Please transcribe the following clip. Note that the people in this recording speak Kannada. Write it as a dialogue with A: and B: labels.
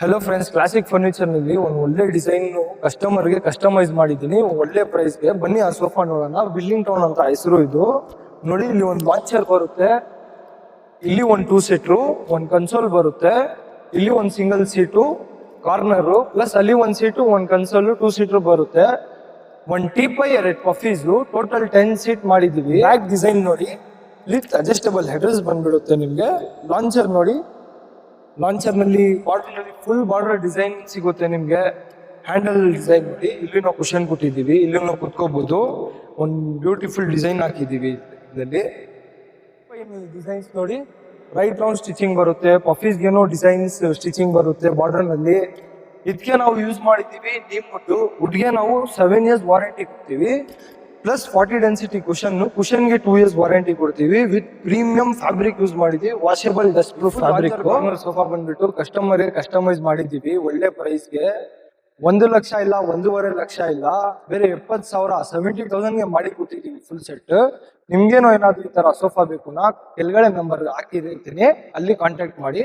A: ಹಲೋ ಫ್ರೆಂಡ್ಸ್, ಕ್ಲಾಸಿಕ್ ಫರ್ನಿಚರ್ ನಲ್ಲಿ ಒಂದು ಒಳ್ಳೆ ಡಿಸೈನ್ ಕಸ್ಟಮರ್ ಗೆ ಕಸ್ಟಮೈಸ್ ಮಾಡಿದ್ದೀನಿ. ಒಳ್ಳೆ ಪ್ರೈಸ್ ಗೆ ಬನ್ನಿ ಆ ಸೋಫಾ ನೋಡೋಣ. ಬಿಲ್ಲಿಂಗ್ ಟೌನ್ ಅಂತ ಹೆಸರು ಇದು. ನೋಡಿ, ಇಲ್ಲಿ ಒಂದು ಲಾಂಚರ್ ಬರುತ್ತೆ, ಇಲ್ಲಿ ಒಂದು 2 ಸೀಟರ್, ಒಂದು ಕನ್ಸೋಲ್ ಬರುತ್ತೆ, ಇಲ್ಲಿ ಒಂದು ಸಿಂಗಲ್ ಸೀಟು ಕಾರ್ನರ್ ಪ್ಲಸ್ ಅಲ್ಲಿ ಒಂದು ಸೀಟು, ಒಂದು ಕನ್ಸೋಲ್ 2 ಸೀಟರ್ ಬರುತ್ತೆ. ಒಂದು ಟೀಪೈ, 2 ಪಫೀಸ್, ಟೋಟಲ್ 10 ಸೀಟ್ ಮಾಡಿದೀವಿ. ಬ್ಯಾಕ್ ಡಿಸೈನ್ ನೋಡಿ, ವಿತ್ ಅಡ್ಜಸ್ಟಬಲ್ ಹೆಡರ್ಸ್ ಬಂದ್ಬಿಡುತ್ತೆ ನಿಮ್ಗೆ. ಲಾಂಚರ್ ನೋಡಿ, ಲಾಂಚರ್ ನಲ್ಲಿ ಬಾರ್ಡರ್ ನಲ್ಲಿ ಫುಲ್ ಬಾರ್ಡರ್ ಡಿಸೈನ್ ಸಿಗುತ್ತೆ ನಿಮ್ಗೆ. ಹ್ಯಾಂಡಲ್ ಡಿಸೈನ್ ನೋಡಿ, ಇಲ್ಲಿ ನಾವು ಕುಶನ್ ಕೊಟ್ಟಿದ್ದೀವಿ, ಇಲ್ಲಿ ನಾವು ಕುತ್ಕೋಬಹುದು. ಒಂದು ಬ್ಯೂಟಿಫುಲ್ ಡಿಸೈನ್ ಹಾಕಿದೀವಿ ಇದರಲ್ಲಿ. ಡಿಸೈನ್ಸ್ ನೋಡಿ, ರೈಟ್ ರೌಂಡ್ ಸ್ಟಿಚಿಂಗ್ ಬರುತ್ತೆ, ಪಫೀಸ್ಗೆನೋ ಡಿಸೈನ್ಸ್ ಸ್ಟಿಚಿಂಗ್ ಬರುತ್ತೆ ಬಾರ್ಡರ್ ನಲ್ಲಿ. ಇದಕ್ಕೆ ನಾವು ಯೂಸ್ ಮಾಡಿದ್ದೀವಿ ನೀಮ್ ವುಡ್ಗೆ ನಾವು 7 ಇಯರ್ಸ್ ವಾರಂಟಿ ಕೊಡ್ತೀವಿ. ಪ್ಲಸ್ 40 ಡೆನ್ಸಿಟಿ ಕುಶನ್ಗೆ 2 ಇಯರ್ಸ್ ವಾರಂಟಿ ಕೊಡ್ತೀವಿ. ವಿತ್ ಪ್ರೀಮಿಯಂ ಫ್ಯಾಬ್ರಿಕ್ ಯೂಸ್ ಮಾಡಿದೀವಿ, washable dust proof fabric. Sofa ಬಂದ್ಬಿಟ್ಟು ಕಸ್ಟಮರ್ ಕಸ್ಟಮೈಸ್ ಮಾಡಿದೀವಿ ಒಳ್ಳೆ ಪ್ರೈಸ್ಗೆ. 1 ಲಕ್ಷ ಇಲ್ಲ, 1.5 ಲಕ್ಷ ಇಲ್ಲ, ಬೇರೆ 70,000 70,000 ಗೆ ಮಾಡಿ ಕೊಟ್ಟಿದ್ದೀವಿ ಫುಲ್ ಸೆಟ್. ನಿಮ್ಗೇನೋ ಏನಾದ್ರು ಈ ತರ ಸೋಫಾ ಬೇಕು ನಾ ಕೆಳಗಡೆ ನಂಬರ್ ಹಾಕಿರ್ತೀನಿ, ಅಲ್ಲಿ ಕಾಂಟ್ಯಾಕ್ಟ್ ಮಾಡಿ.